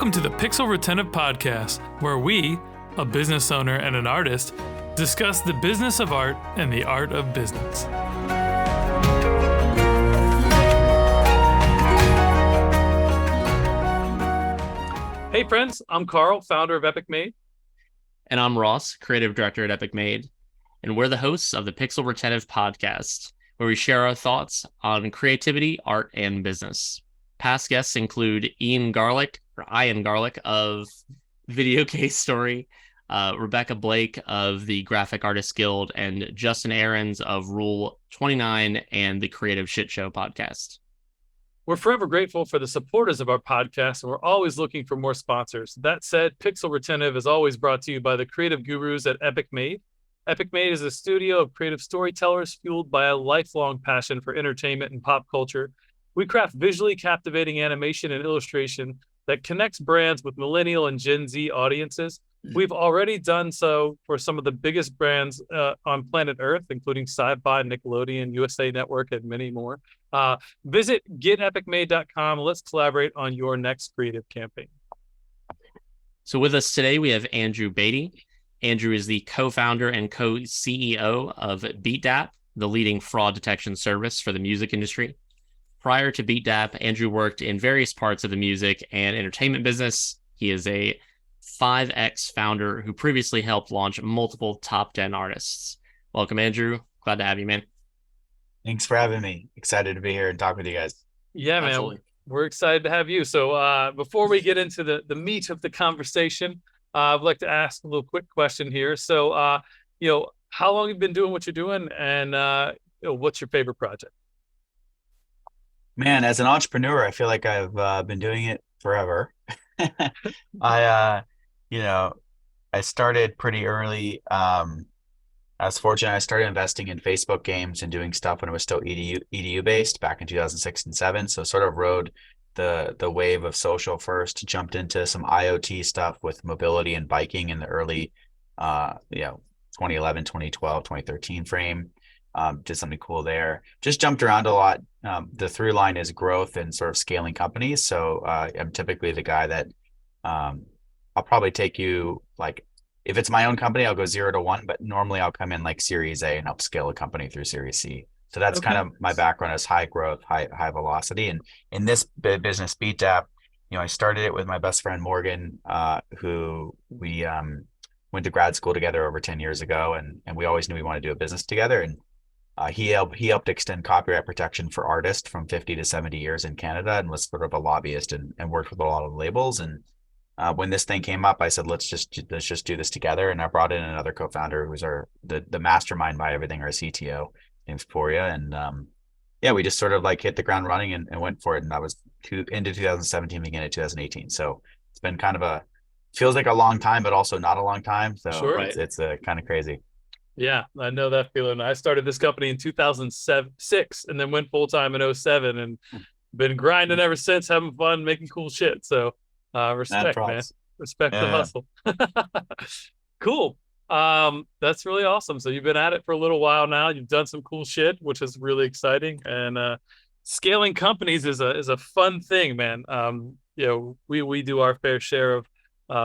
Welcome to the Pixel Retentive Podcast, where we, a business owner and an artist, discuss the business of art and the art of business. Hey friends, I'm Carl, founder of Epic Made. And I'm Ross, creative director at Epic Made. And we're the hosts of the Pixel Retentive Podcast, where we share our thoughts on creativity, art, and business. Past guests include Ian Garlick of Video Case Story, Rebecca Blake of the Graphic Artists Guild, and Justin Ahrens of Rule 29 and the Creative Shit Show podcast. We're forever grateful for the supporters of our podcast, and we're always looking for more sponsors. That said, Pixel Retentive is always brought to you by the creative gurus at Epic Made. Epic Made is a studio of creative storytellers fueled by a lifelong passion for entertainment and pop culture. We craft visually captivating animation and illustration that connects brands with millennial and Gen Z audiences. We've already done so for some of the biggest brands on planet Earth, including Sci-Fi, Nickelodeon, USA Network, and many more. Visit getepicmade.com. Let's collaborate on your next creative campaign. So with us today, we have Andrew Batey. Andrew is the co-founder and co-CEO of Beatdapp, the leading fraud detection service for the music industry. Prior to Beatdapp, Andrew worked in various parts of the music and entertainment business. He is a 5X founder who previously helped launch multiple top 10 artists. Welcome, Andrew. Glad to have you, man. Thanks for having me. Excited to be here and talk with you guys. Yeah, man. Absolutely. We're excited to have you. So before we get into the meat of the conversation, I'd like to ask a little quick question here. So, how long have you been doing what you're doing, and what's your favorite project? Man, as an entrepreneur, I feel like I've been doing it forever. I started pretty early. I was fortunate. I started investing in Facebook games and doing stuff when it was still EDU based back in 2006 and 7. So sort of rode the wave of social first, jumped into some IoT stuff with mobility and biking in the early 2011, 2012, 2013 frame. Did something cool there. Just jumped around a lot. The through line is growth and sort of scaling companies. So I'm typically the guy that I'll probably take you, like, if it's my own company, I'll go 0 to 1, but normally I'll come in like Series A and help scale a company through Series C. So that's kind of my background, is high growth, high velocity. And in this business, Beatdapp, I started it with my best friend Morgan, who we went to grad school together over 10 years ago, and we always knew we wanted to do a business together. And he helped extend copyright protection for artists from 50 to 70 years in Canada, and was sort of a lobbyist and worked with a lot of labels. And when this thing came up, I said, let's just do this together. And I brought in another co-founder who was the mastermind by everything, our CTO, named Poria. And we just sort of like hit the ground running and went for it. And that was into 2017, beginning of 2018. So it's been kind of feels like a long time, but also not a long time. So sure. It's kind of crazy. Yeah, I know that feeling. I started this company in 2006 and then went full-time in 2007 and been grinding ever since, having fun, making cool shit. So respect, man. Respect the hustle. Cool. That's really awesome. So you've been at it for a little while now. You've done some cool shit, which is really exciting. And scaling companies is a fun thing, man. We do our fair share of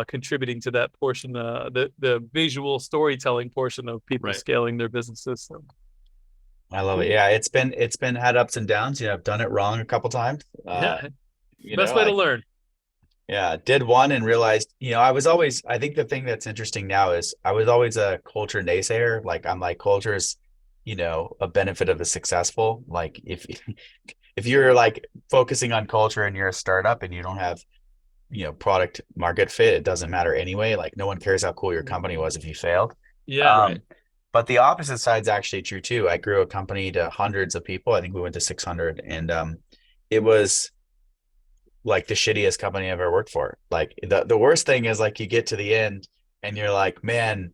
contributing to that portion, the visual storytelling portion of people scaling their businesses. So. I love it. Yeah, it's been had ups and downs. I've done it wrong a couple times. Best way to learn. Yeah, did one and realized, I think the thing that's interesting now is I was always a culture naysayer. Like, I'm like, culture's, a benefit of the successful. Like, if you're like focusing on culture and you're a startup and you don't have product market fit, it doesn't matter anyway. Like, no one cares how cool your company was if you failed. Yeah. But the opposite side's actually true too. I grew a company to hundreds of people. I think we went to 600, and it was like the shittiest company I've ever worked for. Like, the worst thing is, like, you get to the end and you're like, man,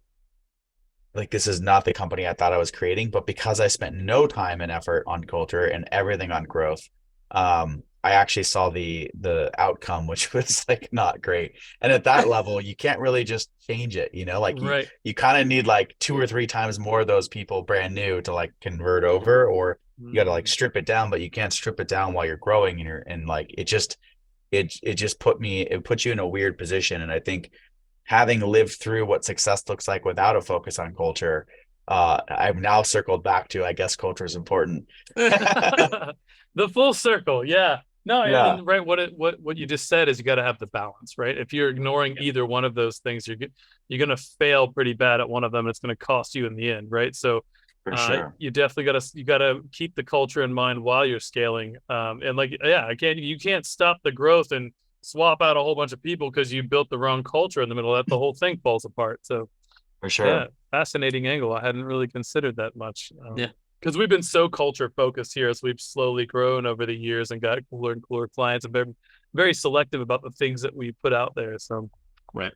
like, this is not the company I thought I was creating. But because I spent no time and effort on culture and everything on growth, I actually saw the outcome, which was like not great. And at that level, you can't really just change it, like you kind of need like 2 or 3 times more of those people brand new to like convert over, or you got to like strip it down, but you can't strip it down while you're growing, and like, it just, it just puts you in a weird position. And I think having lived through what success looks like without a focus on culture, I've now circled back to, I guess culture is important. The full circle. Yeah. No, Yeah, and right, what you just said is you got to have the balance, right? If you're ignoring either one of those things, you're going to fail pretty bad at one of them. It's going to cost you in the end, right? So for sure. you definitely got to keep the culture in mind while you're scaling. And like, yeah, again, you can't stop the growth and swap out a whole bunch of people because you built the wrong culture in the middle of that. The whole thing falls apart. So For sure. yeah, fascinating angle. I hadn't really considered that much. Yeah. Because we've been so culture focused here as we've slowly grown over the years and got cooler and cooler clients, and been very selective about the things that we put out there. So, Right.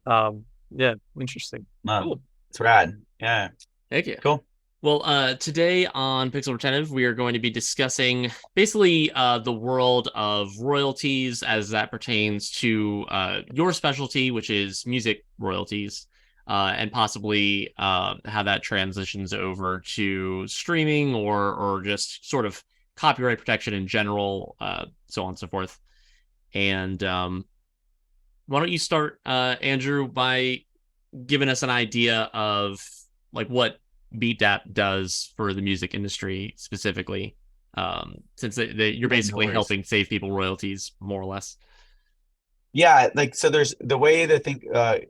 Yeah, interesting. Cool. It's rad. Yeah. Thank you. Cool. Well, today on Pixel Retentive, we are going to be discussing basically the world of royalties as that pertains to your specialty, which is music royalties, and possibly how that transitions over to streaming or just sort of copyright protection in general, so on and so forth. And why don't you start, Andrew, by giving us an idea of like what Beatdapp does for the music industry specifically, since you're basically helping save people royalties, more or less. Yeah, like so there's the way to think,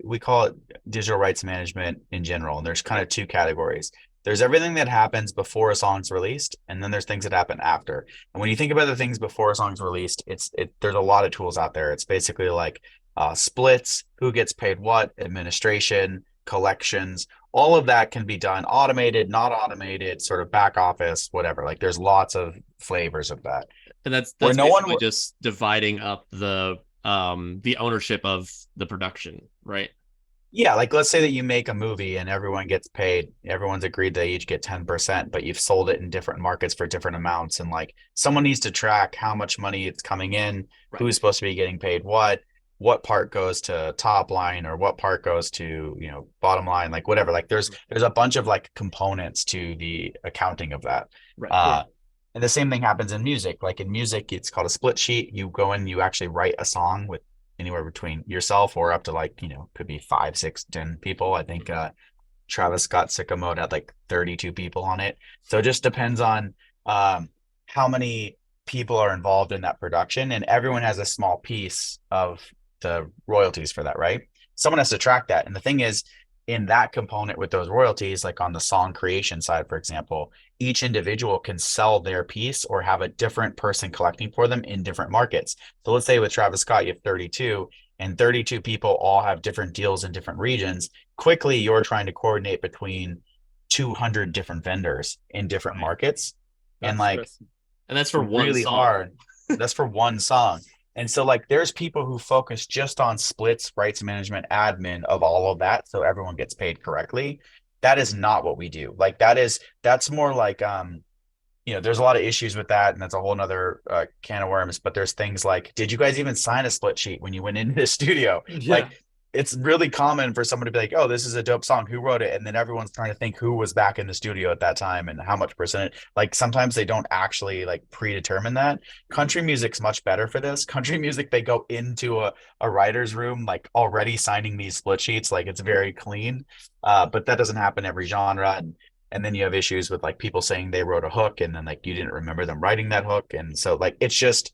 we call it digital rights management in general, and there's kind of two categories. There's everything that happens before a song's released, and then there's things that happen after. And when you think about the things before a song's released, there's a lot of tools out there. It's basically like splits, who gets paid what, administration, collections, all of that can be done automated, not automated, sort of back office, whatever. Like there's lots of flavors of that. And that's Where no one basically just dividing up the ownership of the production, right? Yeah, like let's say that you make a movie and everyone gets paid, everyone's agreed they each get 10%, but you've sold it in different markets for different amounts. And like someone needs to track how much money it's coming in, Right. who's supposed to be getting paid what part goes to top line or what part goes to, you know, bottom line, like whatever. Like there's a bunch of like components to the accounting of that. Right. And the same thing happens in music. Like in music, it's called a split sheet. You go in, you actually write a song with anywhere between yourself or up to like, you know, could be 5, 6, 10 people. I think Travis Scott Sicko Mode had like 32 people on it. So it just depends on how many people are involved in that production, and everyone has a small piece of the royalties for that, right? Someone has to track that. And the thing is, in that component with those royalties, like on the song creation side, for example, each individual can sell their piece or have a different person collecting for them in different markets. So let's say with Travis Scott, you have 32 and 32 people all have different deals in different regions. Quickly, you're trying to coordinate between 200 different vendors in different markets. And like, and that's for one really song. hard. That's for one song. And so like there's people who focus just on splits, rights management, admin of all of that, so everyone gets paid correctly. That is not what we do. Like that's more like you know, there's a lot of issues with that, and that's a whole nother can of worms. But there's things like, did you guys even sign a split sheet when you went into the studio? Yeah. Like it's really common for someone to be like, oh, this is a dope song, who wrote it? And then everyone's trying to think who was back in the studio at that time and how much percent. Like sometimes they don't actually like predetermine that. Country music's much better for this. Country music, they go into a writer's room like already signing these split sheets, like it's very clean. But that doesn't happen every genre. And then you have issues with like people saying they wrote a hook and then like you didn't remember them writing that hook. And so like it's just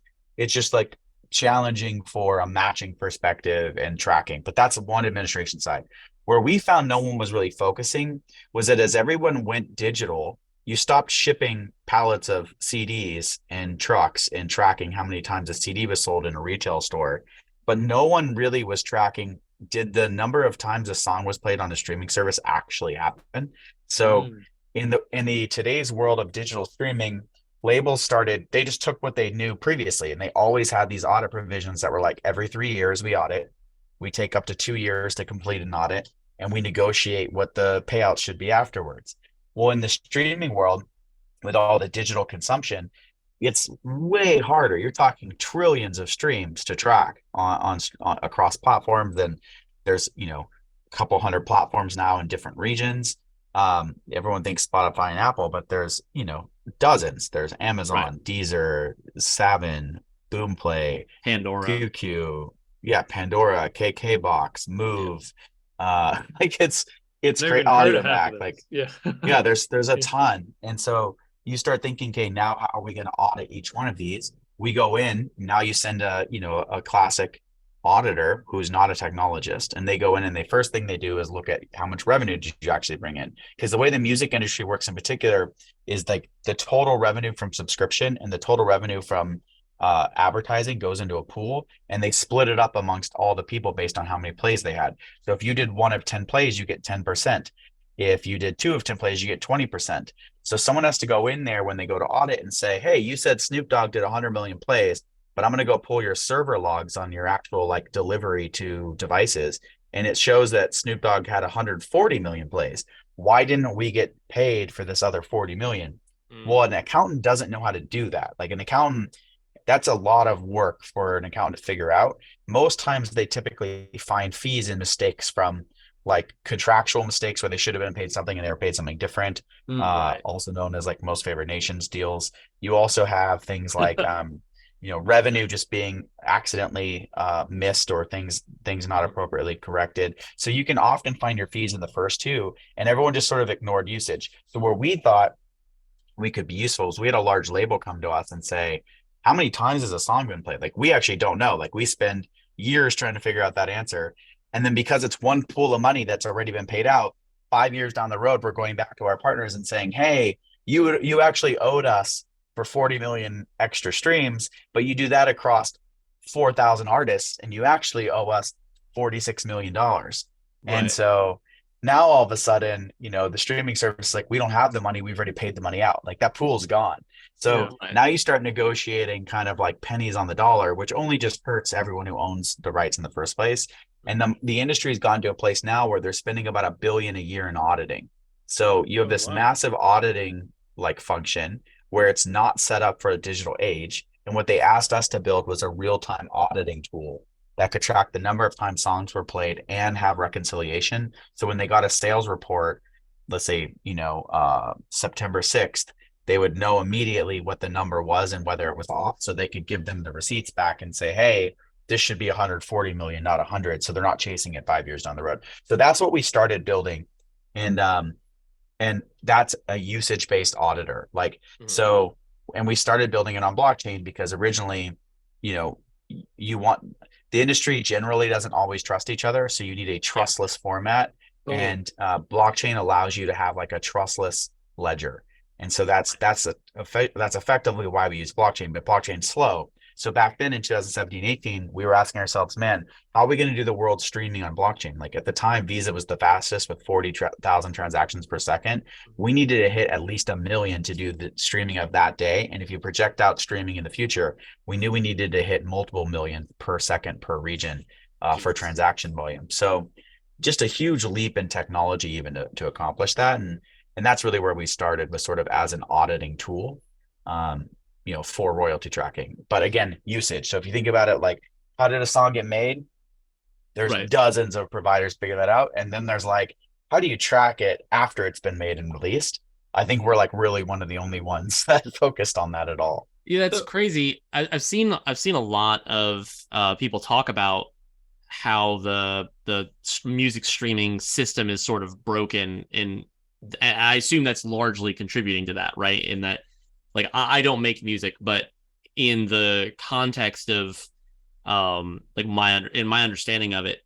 like challenging for a matching perspective and tracking. But that's one administration side. Where we found no one was really focusing was that as everyone went digital, you stopped shipping pallets of CDs and trucks and tracking how many times a CD was sold in a retail store. But no one really was tracking, did the number of times a song was played on a streaming service actually happen? So in the today's world of digital streaming, labels they just took what they knew previously, and they always had these audit provisions that were like every 3 years we audit, we take up to 2 years to complete an audit, and we negotiate what the payouts should be afterwards. Well, in the streaming world, with all the digital consumption, it's way harder. You're talking trillions of streams to track on across platforms. Then there's, you know, a couple hundred platforms now in different regions. Everyone thinks Spotify and Apple, but there's, you know, dozens. There's Amazon, right, Deezer, Savin, Boomplay, Pandora. QQ, yeah, Pandora, KKBox, Move. Like it's Never great. even heard of half Audiomac, of like those. Yeah. yeah, there's a ton. And so you start thinking, okay, now how are we going to audit each one of these? We go in, now you send a classic auditor who's not a technologist, and they go in and the first thing they do is look at how much revenue did you actually bring in? Because the way the music industry works in particular is like the total revenue from subscription and the total revenue from advertising goes into a pool, and they split it up amongst all the people based on how many plays they had. So if you did 1 of 10 plays, you get 10%. If you did 2 of 10 plays, you get 20%. So someone has to go in there when they go to audit and say, hey, you said Snoop Dogg did 100 million plays, but I'm going to go pull your server logs on your actual like delivery to devices. And it shows that Snoop Dogg had 140 million plays. Why didn't we get paid for this other 40 million? Well, an accountant doesn't know how to do that. Like an accountant, that's a lot of work for an accountant to figure out. Most times they typically find fees and mistakes from like contractual mistakes where they should have been paid something and they were paid something different, Right. also known as like most favored nations deals. You also have things like revenue just being accidentally missed, or things not appropriately corrected. So you can often find your fees in the first two, and everyone just sort of ignored usage. So where we thought we could be useful is we had a large label come to us and say, how many times has a song been played? Like we actually don't know. Like we spend years trying to figure out that answer. And then because it's one pool of money that's already been paid out, 5 years down the road, we're going back to our partners and saying, hey, you actually owed us for 40 million extra streams, but you do that across 4,000 artists and you actually owe us $46 million. And Right. so now all of a sudden, the streaming service, like we don't have the money. We've already paid the money out. Like that pool's gone. So Yeah. Right. now you start negotiating kind of like pennies on the dollar, which only just hurts everyone who owns the rights in the first place. And the industry has gone to a place now where they're spending about $1 billion a year in auditing. So you have Oh, this wow. massive auditing like function where it's not set up for a digital age. And what they asked us to build was a real-time auditing tool that could track the number of times songs were played and have reconciliation. So when they got a sales report, let's say, September 6th, they would know immediately what the number was and whether it was off. So they could give them the receipts back and say, hey, this should be 140 million, not 100. So they're not chasing it 5 years down the road. So that's what we started building. And that's a usage-based auditor. Like, so, and we started building it on blockchain because originally, you want, the industry generally doesn't always trust each other. So you need a trustless format. Totally. And blockchain allows you to have like a trustless ledger. And so that's effectively why we use blockchain, but blockchain's slow. So back then in 2017, 18, we were asking ourselves, man, how are we going to do the world streaming on blockchain? Like at the time, Visa was the fastest with 40,000 transactions per second. We needed to hit at least 1 million to do the streaming of that day. And if you project out streaming in the future, we knew we needed to hit multiple million per second per region for transaction volume. So just a huge leap in technology even to accomplish that. And that's really where we started, was sort of as an auditing tool. For royalty tracking. But again, usage. So if you think about it, like how did a song get made? There's Right. dozens of providers figure that out. And then there's like, how do you track it after it's been made and released? I think we're like really one of the only ones that focused on that at all. Yeah, that's So- crazy. I've seen a lot of people talk about how the music streaming system is sort of broken, and I assume that's largely contributing to that, right? In that, like, I don't make music, but in the context of like my understanding of it,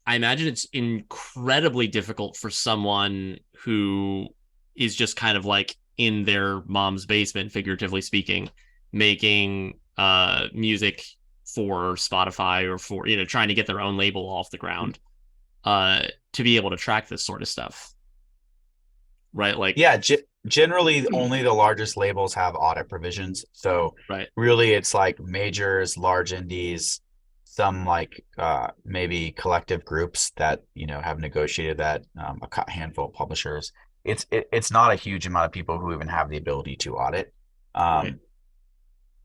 I imagine it's incredibly difficult for someone who is just kind of like in their mom's basement, figuratively speaking, making music for Spotify or for, trying to get their own label off the ground, to be able to track this sort of stuff. Right? Like, yeah, generally only the largest labels have audit provisions. So right. really it's like majors, large indies, some like maybe collective groups that have negotiated that, a handful of publishers. It's not a huge amount of people who even have the ability to audit. Right.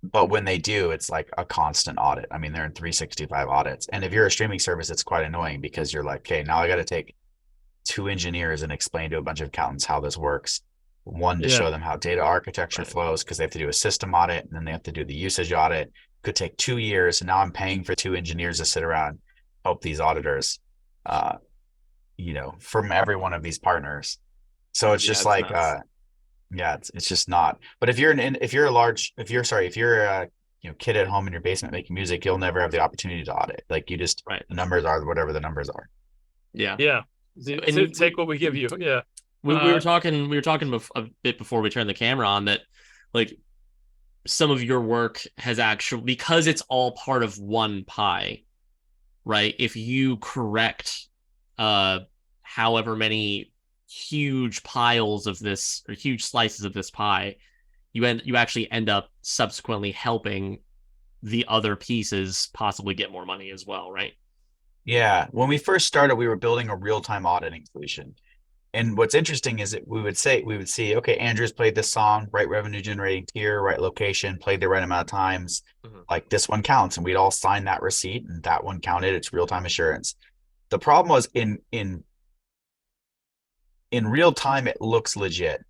But when they do, it's like a constant audit. I mean, they're in 365 audits. And if you're a streaming service, it's quite annoying because you're like, okay, now I got to take 2 engineers and explain to a bunch of accountants how this works. One, to show them how data architecture flows, because they have to do a system audit, and then they have to do the usage audit. could take 2 years, and now I'm paying for 2 engineers to sit around, help these auditors, from every one of these partners. So it's just like, it's just not. But if you're a kid at home in your basement making music, you'll never have the opportunity to audit. Like, you just, Right. the numbers are whatever the numbers are. Yeah. And take what we give you. Yeah. We were talking a bit before we turned the camera on that, like, some of your work has actually, because it's all part of one pie, right? If you correct however many huge piles of this, or huge slices of this pie, you actually end up subsequently helping the other pieces possibly get more money as well, right? Yeah. When we first started, we were building a real-time auditing solution. And what's interesting is that we would see, okay, Andrew's played this song, right revenue generating tier, right location, played the right amount of times. Like, this one counts, and we'd all sign that receipt, and that one counted. It's real-time assurance. The problem was in real time, it looks legit.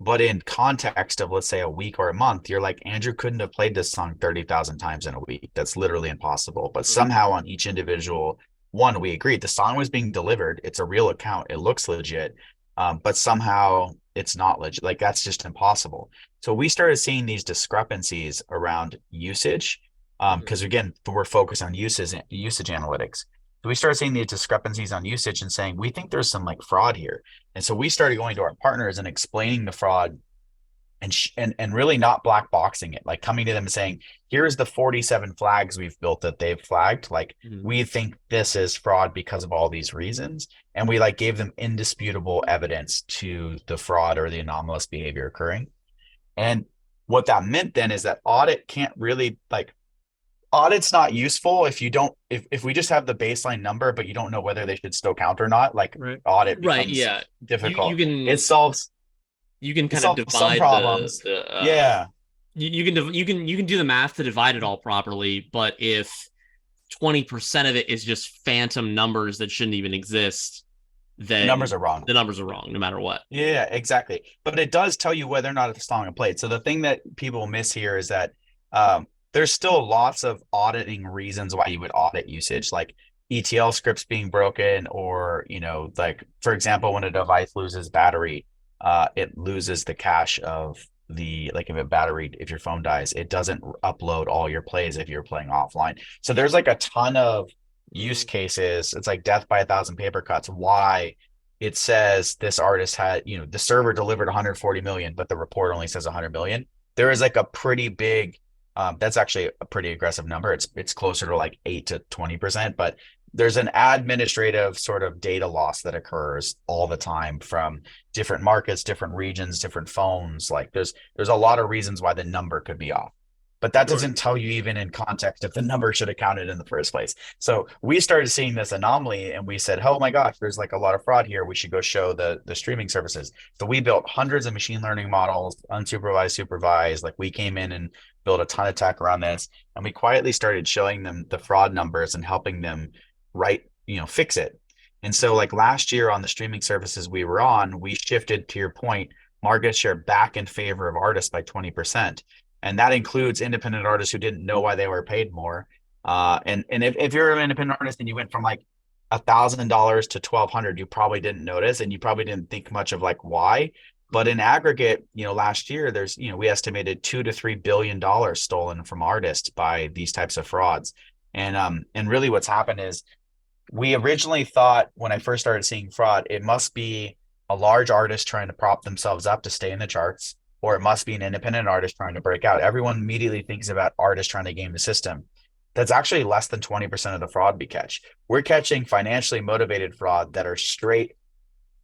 But in context of, let's say, a week or a month, you're like, Andrew couldn't have played this song 30,000 times in a week. That's literally impossible. But somehow on each individual one, we agreed the song was being delivered. It's a real account. It looks legit. But somehow it's not legit. Like, that's just impossible. So we started seeing these discrepancies around usage, because again, we're focused on usage analytics. So we started seeing these discrepancies on usage and saying, we think there's some like fraud here. And so we started going to our partners and explaining the fraud, and really not black boxing it, like coming to them and saying, here's the 47 flags we've built that they've flagged. Like, we think this is fraud because of all these reasons. And we like gave them indisputable evidence to the fraud or the anomalous behavior occurring. And what that meant then is that audit can't really, like, audit's not useful if you don't, if we just have the baseline number, but you don't know whether they should still count or not, like, audit becomes difficult. You can kind of divide some problems. You can do the math to divide it all properly, but if 20% of it is just phantom numbers that shouldn't even exist, then the numbers are wrong. The numbers are wrong, no matter what. Yeah, exactly. But it does tell you whether or not it's song played. So the thing that people miss here is that there's still lots of auditing reasons why you would audit usage, like ETL scripts being broken, or, like, for example, when a device loses battery, it loses the cache of like, if your phone dies, it doesn't upload all your plays if you're playing offline. So there's like a ton of use cases. It's like death by 1,000 paper cuts. Why it says this artist had, the server delivered 140 million, but the report only says 100 million. There is like a pretty big, that's actually a pretty aggressive number. It's closer to like 8 to 20%, but there's an administrative sort of data loss that occurs all the time from different markets, different regions, different phones. Like, there's a lot of reasons why the number could be off, but that doesn't tell you even in context if the number should have counted in the first place. So we started seeing this anomaly, and we said, oh my gosh, there's like a lot of fraud here. We should go show the streaming services. So we built hundreds of machine learning models, unsupervised, supervised. Like, we came in and built a ton of tech around this, and we quietly started showing them the fraud numbers and helping them fix it. And so, like, last year on the streaming services we were on, we shifted, to your point, market share back in favor of artists by 20%. And that includes independent artists who didn't know why they were paid more. And if you're an independent artist and you went from like $1,000 to $1,200, you probably didn't notice, and you probably didn't think much of like why. But in aggregate, last year there's, we estimated $2 to $3 billion stolen from artists by these types of frauds. And really what's happened is, we originally thought, when I first started seeing fraud, it must be a large artist trying to prop themselves up to stay in the charts, or it must be an independent artist trying to break out. Everyone immediately thinks about artists trying to game the system. That's actually less than 20% of the fraud we catch. We're catching financially motivated fraud that are straight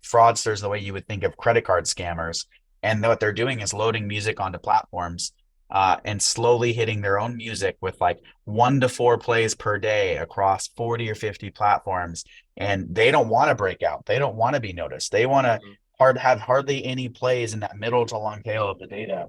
fraudsters, the way you would think of credit card scammers. And what they're doing is loading music onto platforms and slowly hitting their own music with like 1 to 4 plays per day across 40 or 50 platforms. And they don't want to break out. They don't want to be noticed. They want to have hardly any plays in that middle to long tail of the data,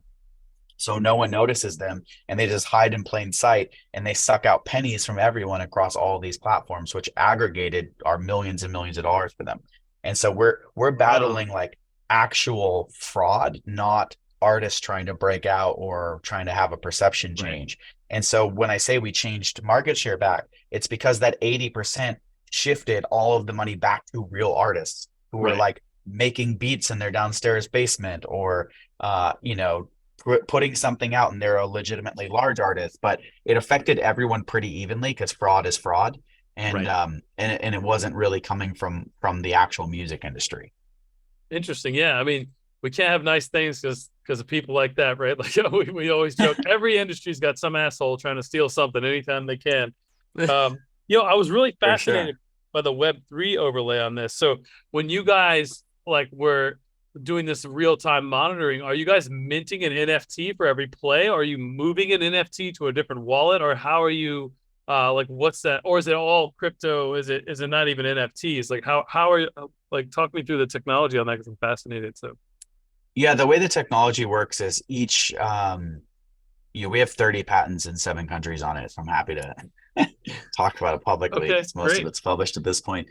so no one notices them, and they just hide in plain sight, and they suck out pennies from everyone across all these platforms, which aggregated are millions and millions of dollars for them. And so we're battling like actual fraud, not artists trying to break out or trying to have a perception change. And so when I say we changed market share back, it's because that 80% shifted all of the money back to real artists who were like making beats in their downstairs basement, or putting something out, and they're a legitimately large artist, but it affected everyone pretty evenly because fraud is fraud. And and it wasn't really coming from the actual music industry. Interesting. Yeah. I mean, we can't have nice things because of people like that, right? Like we always joke, every industry's got some asshole trying to steal something anytime they can. I was really fascinated by the Web3 overlay on this. So when you guys like were doing this real-time monitoring, are you guys minting an NFT for every play? Or are you moving an NFT to a different wallet? Or how are you what's that? Or is it all crypto? Is it not even NFTs? Like how are you, like, talk me through the technology on that, because I'm fascinated. So yeah, the way the technology works is each we have 30 patents in 7 countries on it, so I'm happy to talk about it publicly. Okay, most of it's published at this point.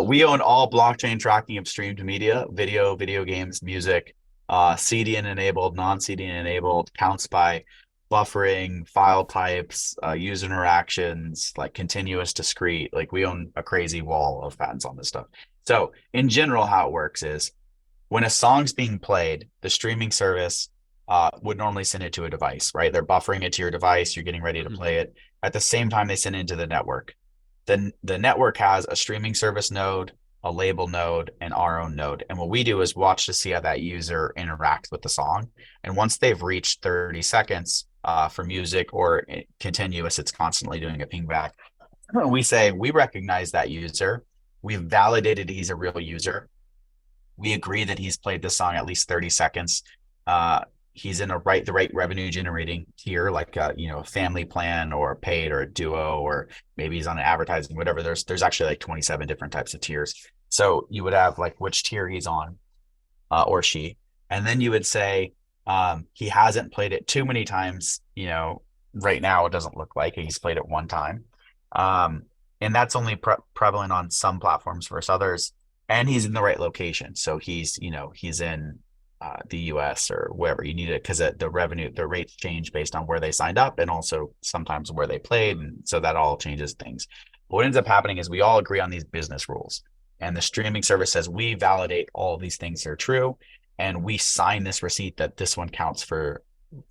We own all blockchain tracking of streamed media, video games, music, CDN enabled, non-CDN enabled, counts by buffering, file types, user interactions, like continuous, discrete. Like, we own a crazy wall of patents on this stuff. So in general, how it works is when a song's being played, the streaming service would normally send it to a device, right? They're buffering it to your device. You're getting ready to play it. At the same time, they send it to the network. Then the network has a streaming service node, a label node, and our own node. And what we do is watch to see how that user interacts with the song. And once they've reached 30 seconds for music or continuous, it's constantly doing a ping back. We say, we recognize that user. We've validated he's a real user. We agree that he's played the song at least 30 seconds. He's in the right revenue generating tier, like a family plan or a paid or a duo, or maybe he's on an advertising, whatever. There's actually like 27 different types of tiers. So you would have like which tier he's on, or she, and then you would say he hasn't played it too many times. Right now it doesn't look like he's played it one time, and that's only prevalent on some platforms versus others. And he's in the right location, so he's in the US or wherever you need it, because the rates change based on where they signed up and also sometimes where they played, and so that all changes things. But what ends up happening is we all agree on these business rules, and the streaming service says we validate all these things are true, and we sign this receipt that this one counts for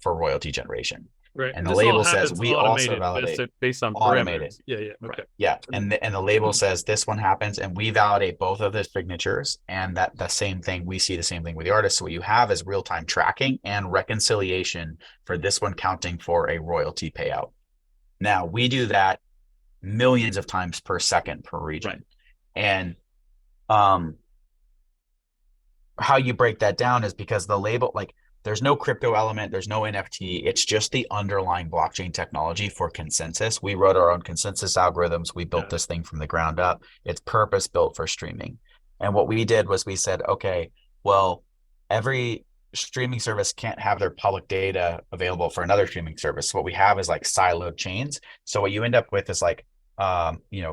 royalty generation. Right. And the label says we also validate based on automated. parameters. Yeah. Okay. Yeah. And the label says this one happens, and we validate both of the signatures, and that the same thing, we see the same thing with the artist. So what you have is real-time tracking and reconciliation for this one counting for a royalty payout. Now, we do that millions of times per second per region. Right. And how you break that down is because the label, like, there's no crypto element, there's no NFT. It's just the underlying blockchain technology for consensus. We wrote our own consensus algorithms. We built this thing from the ground up. It's purpose built for streaming. And what we did was we said, okay, well, every streaming service can't have their public data available for another streaming service. So what we have is like siloed chains. So what you end up with is like,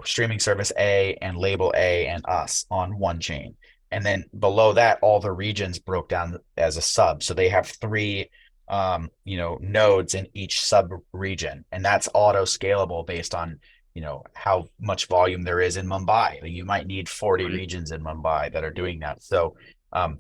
streaming service A and label A and us on one chain. And then below that, all the regions broke down as a sub. So they have 3, nodes in each sub region, and that's auto scalable based on, how much volume there is in Mumbai. You might need 40 regions in Mumbai that are doing that. So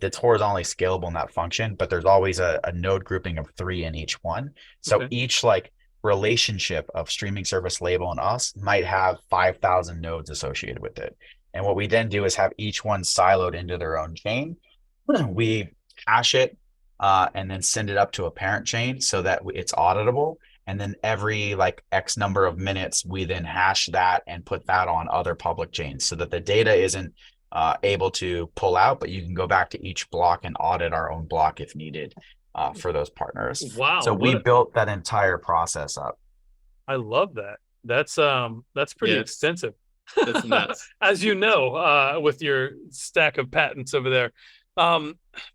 it's horizontally scalable in that function, but there's always a node grouping of 3 in each one. So each like relationship of streaming service, label, and us might have 5,000 nodes associated with it. And what we then do is have each one siloed into their own chain. We hash it and then send it up to a parent chain so that it's auditable. And then every like X number of minutes, we then hash that and put that on other public chains so that the data isn't able to pull out, but you can go back to each block and audit our own block if needed for those partners. Wow. So we built that entire process up. I love that. That's pretty extensive. That's nuts. As you know, with your stack of patents over there.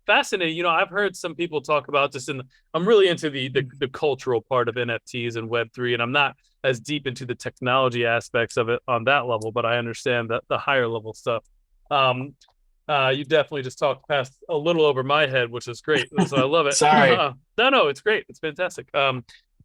Fascinating. I've heard some people talk about this, and I'm really into the cultural part of NFTs and Web3, and I'm not as deep into the technology aspects of it on that level, but I understand the higher level stuff. You definitely just talked past a little over my head, which is great. So I love it. Sorry. No, it's great. It's fantastic.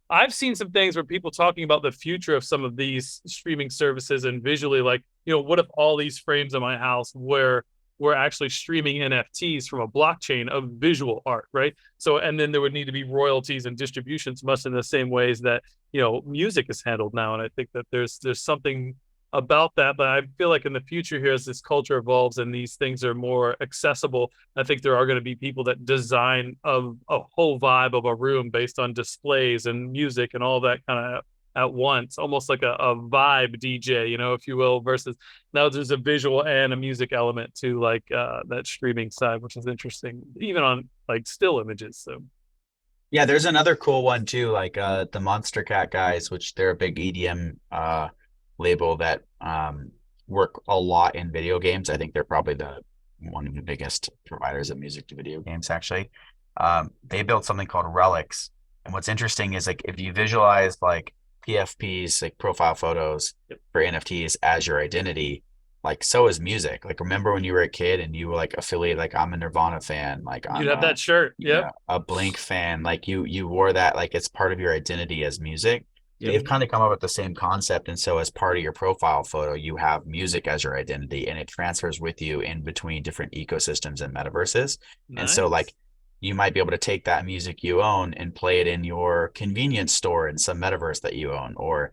I've seen some things where people talking about the future of some of these streaming services and visually, like, what if all these frames in my house where we're actually streaming NFTs from a blockchain of visual art, right? So, and then there would need to be royalties and distributions, much in the same ways that music is handled now. And I think that there's something about that, but I feel like in the future here, as this culture evolves and these things are more accessible, I think there are going to be people that design a whole vibe of a room based on displays and music and all that kind of at once, almost like a vibe DJ, if you will, versus now there's a visual and a music element to like that streaming side, which is interesting, even on like still images. So Yeah, there's another cool one too, like the Monster Cat guys, which they're a big EDM label that work a lot in video games. I think they're probably one of the biggest providers of music to video games, actually. They built something called Relics. And what's interesting is like if you visualize like PFPs, like profile photos for NFTs as your identity, like so is music. Like remember when you were a kid and you were like affiliated, like I'm a Nirvana fan, like you'd have that shirt. Yeah. A Blink fan, like you wore that, like it's part of your identity as music. Yep. They've kind of come up with the same concept. And so as part of your profile photo, you have music as your identity and it transfers with you in between different ecosystems and metaverses. Nice. And so like you might be able to take that music you own and play it in your convenience store in some metaverse that you own. Or,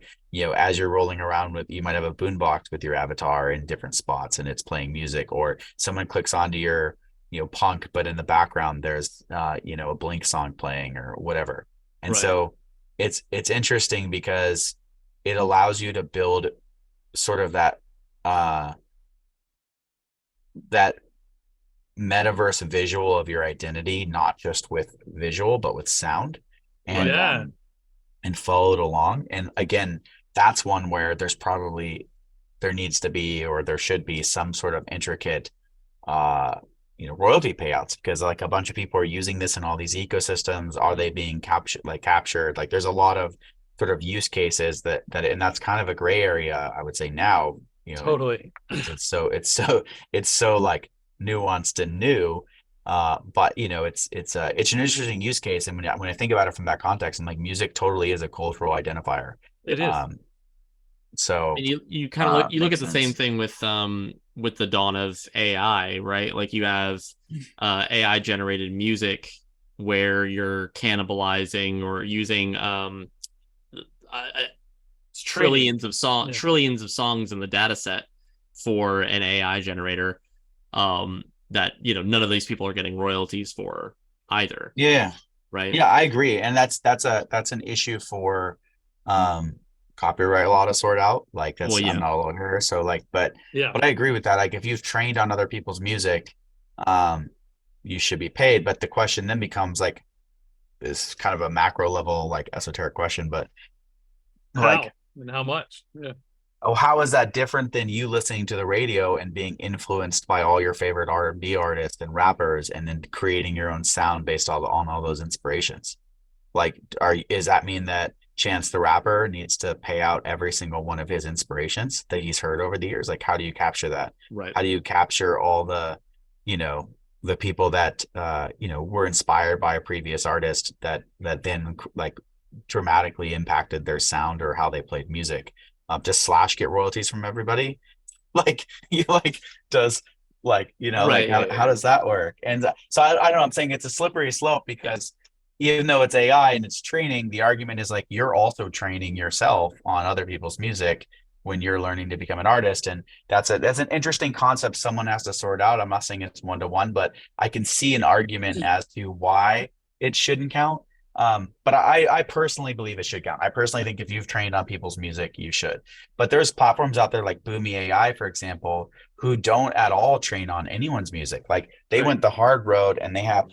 as you're rolling around with, you might have a boombox with your avatar in different spots and it's playing music, or someone clicks onto your, punk, but in the background, there's, a Blink song playing or whatever. And so it's interesting because it allows you to build sort of that metaverse visual of your identity, not just with visual, but with sound, and follow it along. And again, that's one where there needs to be, or there should be some sort of intricate, royalty payouts, because like a bunch of people are using this in all these ecosystems. Are they being captured? Like there's a lot of sort of use cases that, and that's kind of a gray area, I would say now, totally. It's so like nuanced and new, but it's an interesting use case. And when I think about it from that context, and like music totally is a cultural identifier. It is. So and you kind of look at the same thing with the dawn of AI, right? Like you have AI generated music where you're cannibalizing or using trillions of songs in the data set for an AI generator that none of these people are getting royalties for either. Yeah. Right. Yeah, I agree. And that's an issue for copyright law to sort out. Like I'm not a lawyer, so like, but I agree with that. Like if you've trained on other people's music, you should be paid. But the question then becomes like this kind of a macro level, like esoteric question, but like and how much? Yeah. Oh, how is that different than you listening to the radio and being influenced by all your favorite R&B artists and rappers, and then creating your own sound based on all those inspirations? Like, does that mean that Chance the Rapper needs to pay out every single one of his inspirations that he's heard over the years? Like, how do you capture that? Right. How do you capture all the, the people that, were inspired by a previous artist that then like dramatically impacted their sound or how they played music? Does Slash get royalties from everybody? Like, does like, how does that work? And so I don't know, I'm saying it's a slippery slope, because even though it's AI and it's training, the argument is like, you're also training yourself on other people's music when you're learning to become an artist. And that's an interesting concept someone has to sort out. I'm not saying it's 1-to-1, but I can see an argument as to why it shouldn't count. But I personally believe it should count. I personally think if you've trained on people's music, you should. But there's platforms out there like Boomy AI, for example, who don't at all train on anyone's music. Like they went the hard road, and they have,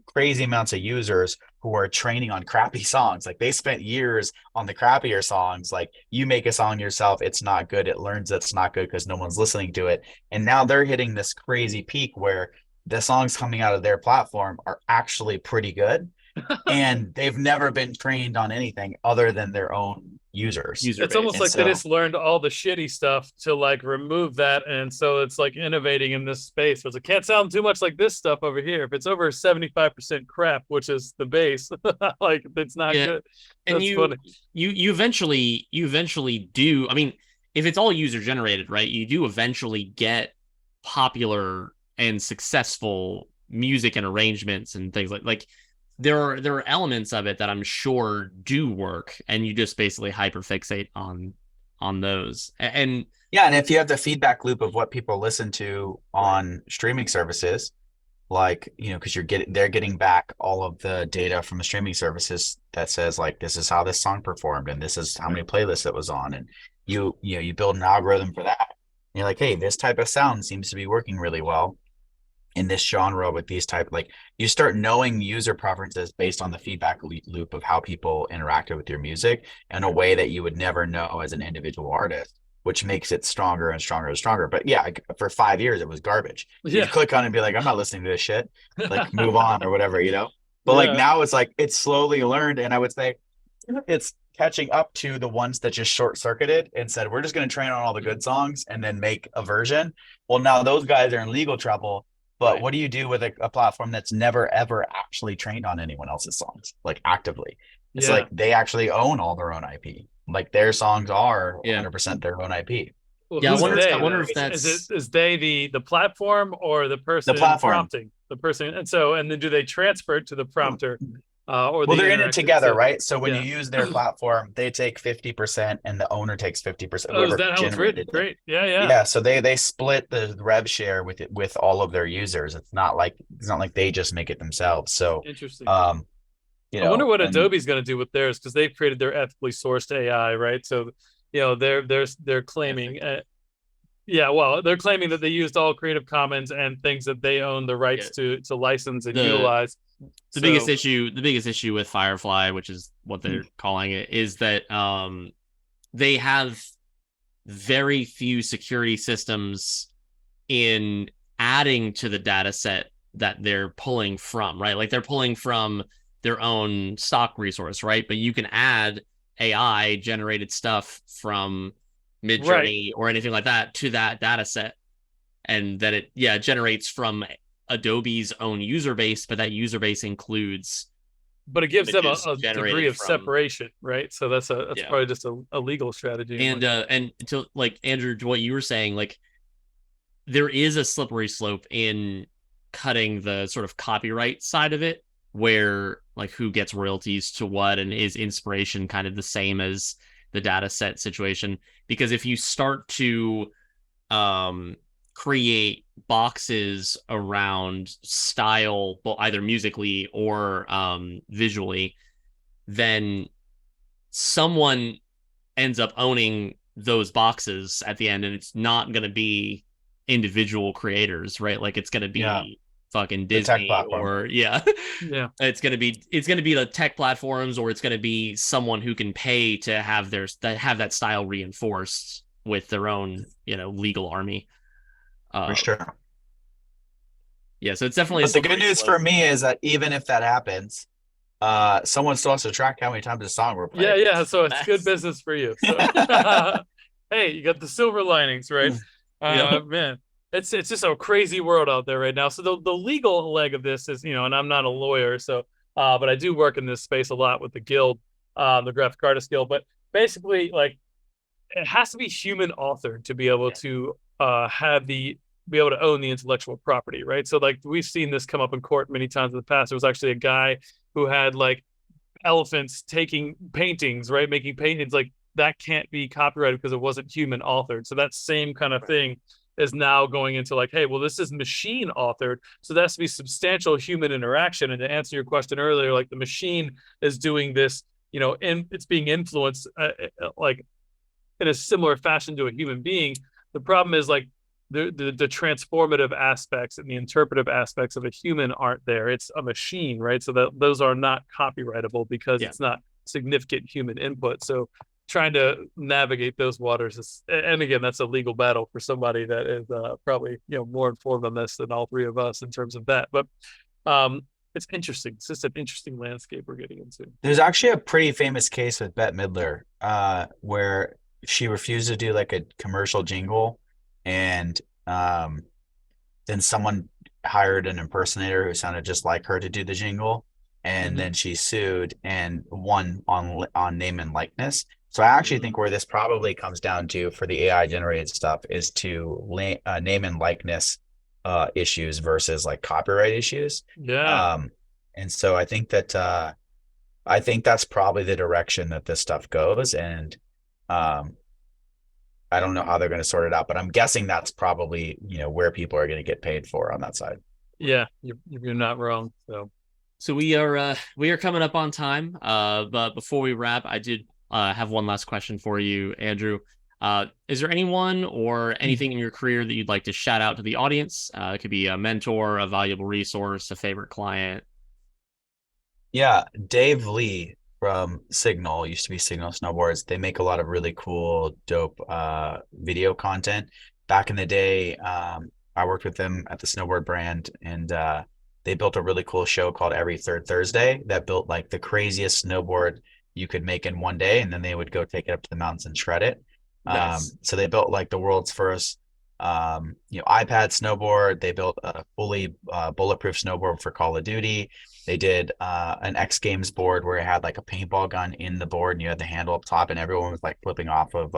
crazy amounts of users who are training on crappy songs. Like they spent years on the crappier songs. Like you make a song yourself, it's not good. It learns that's not good because no one's listening to it. And now they're hitting this crazy peak where the songs coming out of their platform are actually pretty good. And they've never been trained on anything other than their own, users. User It's base. almost And like they so- just learned all the shitty stuff to like remove that, and so it's like innovating in this space. Where it's like, can't sound too much like this stuff over here. If it's over 75% crap, which is the base, like it's not Yeah. good. And That's funny. you eventually do. I mean, if it's all user generated, right? You do eventually get popular and successful music and arrangements and things like there are elements of it that I'm sure do work, and you just basically hyperfixate on those. And yeah, and if you have the feedback loop of what people listen to on streaming services, like, you know, because they're getting back all of the data from the streaming services that says like this is how this song performed and this is how many playlists it was on, and you build an algorithm for that. And you're like, hey, this type of sound seems to be working really well in this genre with these type, like you start knowing user preferences based on the feedback loop of how people interacted with your music in a way that you would never know as an individual artist, which makes it stronger and stronger and stronger. But yeah, for 5 years it was garbage. You'd click on it and be like, I'm not listening to this shit, like move on or whatever, you know. But like now it's like it's slowly learned, and I would say it's catching up to the ones that just short circuited and said we're just going to train on all the good songs and then make a version. Well, now those guys are in legal trouble. But what do you do with a platform that's never, ever actually trained on anyone else's songs, like actively? It's like they actually own all their own IP. Like their songs are 100% their own IP. Well, yeah, I wonder if that's is they the platform or the person prompting the person, and then do they transfer it to the prompter? Or they're in it together, right? So when you use their platform, they take 50% and the owner takes 50%. Oh, is that how it's written? Great. Yeah. So they split the rev share with all of their users. It's not like they just make it themselves. So interesting. You know, I wonder what Adobe's going to do with theirs, because they've created their ethically sourced AI, right? So, you know, they're claiming. They're claiming that they used all Creative Commons and things that they own the rights to license and utilize. The biggest issue with Firefly, which is what they're calling it, is that they have very few security systems in adding to the data set that they're pulling from, right? Like they're pulling from their own stock resource, right? But you can add AI generated stuff from Midjourney or anything like that to that data set, and that it generates from Adobe's own user base, but that user base includes, but it gives them a degree of separation, right? So that's probably just a legal strategy. And to like Andrew, to what you were saying, like there is a slippery slope in cutting the sort of copyright side of it, where like who gets royalties to what, and is inspiration kind of the same as the data set situation? Because if you start to create boxes around style, either musically or visually, then someone ends up owning those boxes at the end, and it's not going to be individual creators, right? Like it's going to be fucking Disney or it's going to be the tech platforms, or it's going to be someone who can pay to have that style reinforced with their own, legal army. For sure. Yeah, so it's definitely. But the good news for me is that even if that happens, someone still has to track how many times the song we're playing. Yeah. So it's good business for you. So, hey, you got the silver linings, right? Man, it's just a crazy world out there right now. So the legal leg of this is, and I'm not a lawyer, so but I do work in this space a lot with the guild, the Graphic Artist Guild. But basically, like, it has to be human authored to be able to be able to own the intellectual property, right? So like we've seen this come up in court many times in the past. There was actually a guy who had like elephants taking paintings, right? Making paintings, like that can't be copyrighted because it wasn't human authored. So that same kind of thing is now going into like, hey, well, this is machine authored. So there has to be substantial human interaction. And to answer your question earlier, like the machine is doing this, it's being influenced like in a similar fashion to a human being. The problem is like, the transformative aspects and the interpretive aspects of a human aren't there. It's a machine, right? So that those are not copyrightable because it's not significant human input. So trying to navigate those waters is, and again, that's a legal battle for somebody that is probably more informed on this than all three of us in terms of that. But it's interesting. It's just an interesting landscape we're getting into. There's actually a pretty famous case with Bette Midler, where she refused to do like a commercial jingle, and then someone hired an impersonator who sounded just like her to do the jingle, and then she sued and won on name and likeness. So I actually think where this probably comes down to for the AI generated stuff is to name and likeness issues versus like copyright issues. Yeah. And so I think that's probably the direction that this stuff goes. And I don't know how they're going to sort it out, but I'm guessing that's probably, where people are going to get paid for on that side. Yeah, you're not wrong. So we are coming up on time. But before we wrap, I did have one last question for you, Andrew. Is there anyone or anything in your career that you'd like to shout out to the audience? It could be a mentor, a valuable resource, a favorite client. Yeah, Dave Lee from Signal, used to be Signal Snowboards. They make a lot of really cool, dope video content. Back in the day, I worked with them at the snowboard brand, and they built a really cool show called Every Third Thursday that built like the craziest snowboard you could make in one day, and then they would go take it up to the mountains and shred it. Nice. So they built like the world's first iPad snowboard. They built a fully bulletproof snowboard for Call of Duty. They did an X Games board where it had like a paintball gun in the board, and you had the handle up top, and everyone was like flipping off of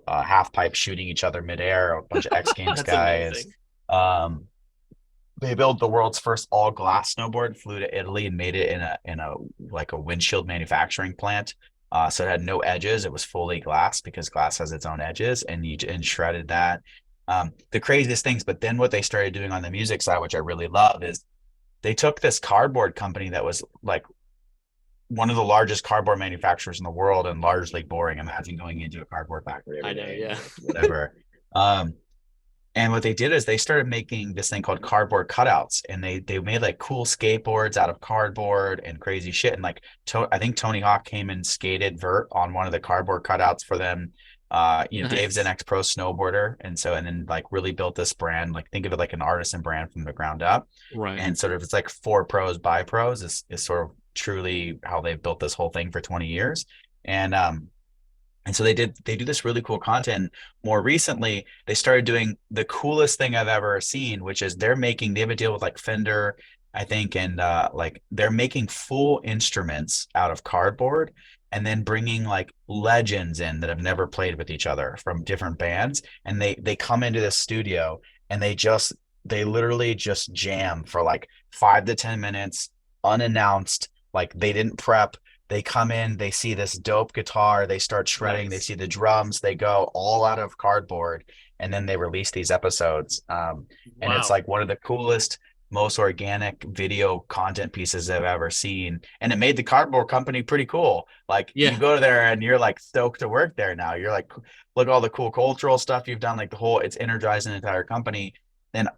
half pipe, shooting each other midair. A bunch of X Games guys. Amazing. They built the world's first all glass snowboard, flew to Italy and made it in a like a windshield manufacturing plant. So it had no edges. It was fully glass because glass has its own edges, and shredded that. The craziest things. But then what they started doing on the music side, which I really love, is they took this cardboard company that was like one of the largest cardboard manufacturers in the world and largely boring. Imagine going into a cardboard factory every day, yeah. Whatever. And what they did is they started making this thing called cardboard cutouts, and they made like cool skateboards out of cardboard and crazy shit. And like, I think Tony Hawk came and skated vert on one of the cardboard cutouts for them. Nice. Dave's an ex-pro snowboarder. And then like really built this brand, like think of it like an artisan brand from the ground up. Right. And sort of it's like for pros by pros is sort of truly how they've built this whole thing for 20 years. And so they do this really cool content. More recently, they started doing the coolest thing I've ever seen, which is they have a deal with like Fender, I think, and like they're making full instruments out of cardboard and then bringing like legends in that have never played with each other from different bands. And they come into the studio and they literally just jam for like 5 to 10 minutes unannounced. Like they didn't prep. They come in, they see this dope guitar, they start shredding, Nice. They see the drums, they go all out of cardboard, and then they release these episodes. And it's like one of the coolest, most organic video content pieces I've ever seen. And it made the cardboard company pretty cool. Like you go there and you're like stoked to work there now. You're like, look at all the cool cultural stuff you've done, like it's energizing the entire company. And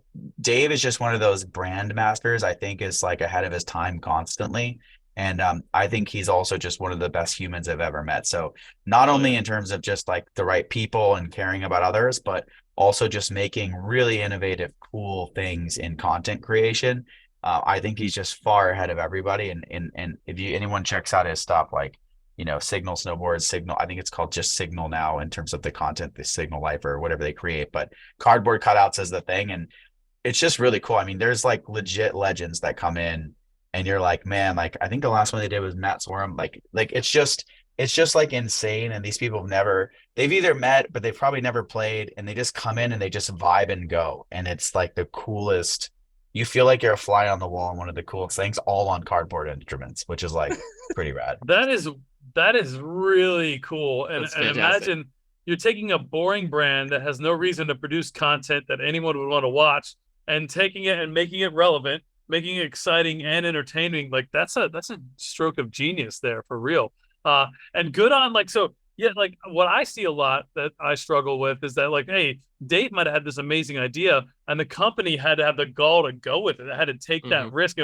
Dave is just one of those brand masters, I think, is like ahead of his time constantly. And I think he's also just one of the best humans I've ever met. So not only in terms of just like the right people and caring about others, but also just making really innovative, cool things in content creation. I think he's just far ahead of everybody. And if anyone checks out his stuff, like, Signal Snowboards, Signal, I think it's called just Signal now in terms of the content, the Signal Life or whatever they create. But cardboard cutouts is the thing. And it's just really cool. I mean, there's like legit legends that come in. And you're like, man, like I think the last one they did was Matt Sorum. Like it's just like insane. And these people they've either met, but they've probably never played, and they just come in and they just vibe and go. And it's like the coolest. You feel like you're a fly on the wall, and one of the coolest things, all on cardboard instruments, which is like pretty rad. That is really cool. And imagine you're taking a boring brand that has no reason to produce content that anyone would want to watch, and taking it and making it relevant, making it exciting and entertaining. Like that's a stroke of genius there for real. And good on like what I see a lot that I struggle with is that like, hey, Dave might have had this amazing idea and the company had to have the gall to go with it. They had to take that risk.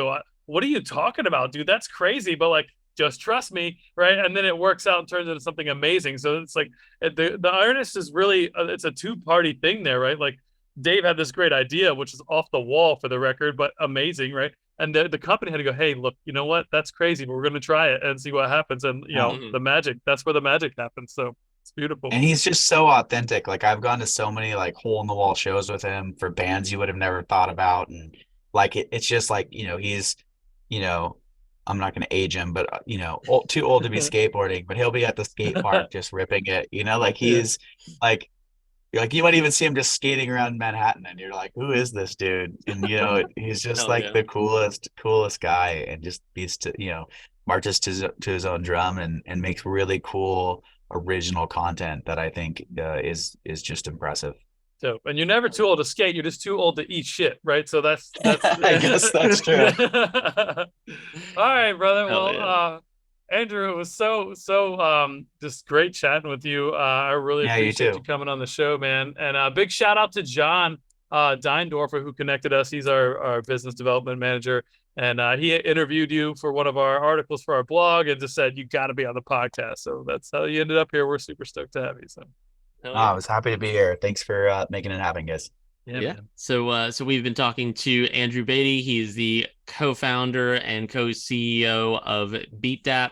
What are you talking about, dude? That's crazy. But like, just trust me, right? And then it works out and turns into something amazing. So it's like the artist is really it's a two-party thing there, right? Like Dave had this great idea, which is off the wall for the record, but amazing, right? And the company had to go, hey, look, you know what? That's crazy, but we're going to try it and see what happens. And, the magic, that's where the magic happens. So it's beautiful. And he's just so authentic. Like I've gone to so many like hole in the wall shows with him for bands you would have never thought about. And like, it's just like, he's, I'm not going to age him, but too old to be skateboarding, but he'll be at the skate park just ripping it, like he's like you might even see him just skating around Manhattan and you're like, who is this dude? And he's just the coolest guy, and just marches to his own drum and makes really cool original content that I think is just impressive. So, and you're never too old to skate. You're just too old to eat shit, right? So that's I guess that's true. All right, brother. Well, Andrew, it was so just great chatting with you. I really appreciate you coming on the show, man. And a big shout out to John Deindorfer, who connected us. He's our business development manager. And he interviewed you for one of our articles for our blog and just said, you got to be on the podcast. So that's how you ended up here. We're super stoked to have you. So. I was happy to be here. Thanks for making it happen, guys. Yeah. So we've been talking to Andrew Batey. He's the co-founder and co-CEO of Beatdapp.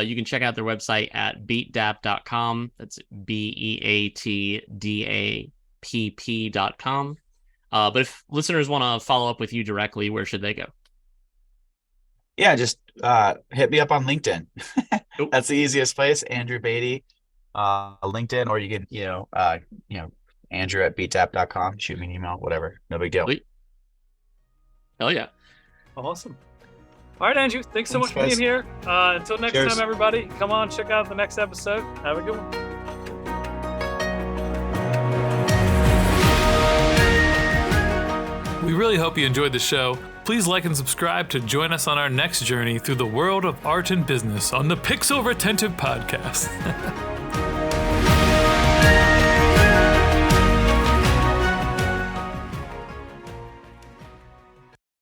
You can check out their website at beatdapp.com. That's beatdapp.com. But if listeners want to follow up with you directly, where should they go? Yeah, just hit me up on LinkedIn. That's the easiest place. Andrew Batey. LinkedIn, or you can, Andrew at beatdapp.com. Shoot me an email, whatever. No big deal. Sweet. Hell yeah. Awesome. All right, Andrew. Thanks so much for being here. Until next time, everybody, come on, check out the next episode. Have a good one. We really hope you enjoyed the show. Please like and subscribe to join us on our next journey through the world of art and business on the Pixel Retentive Podcast.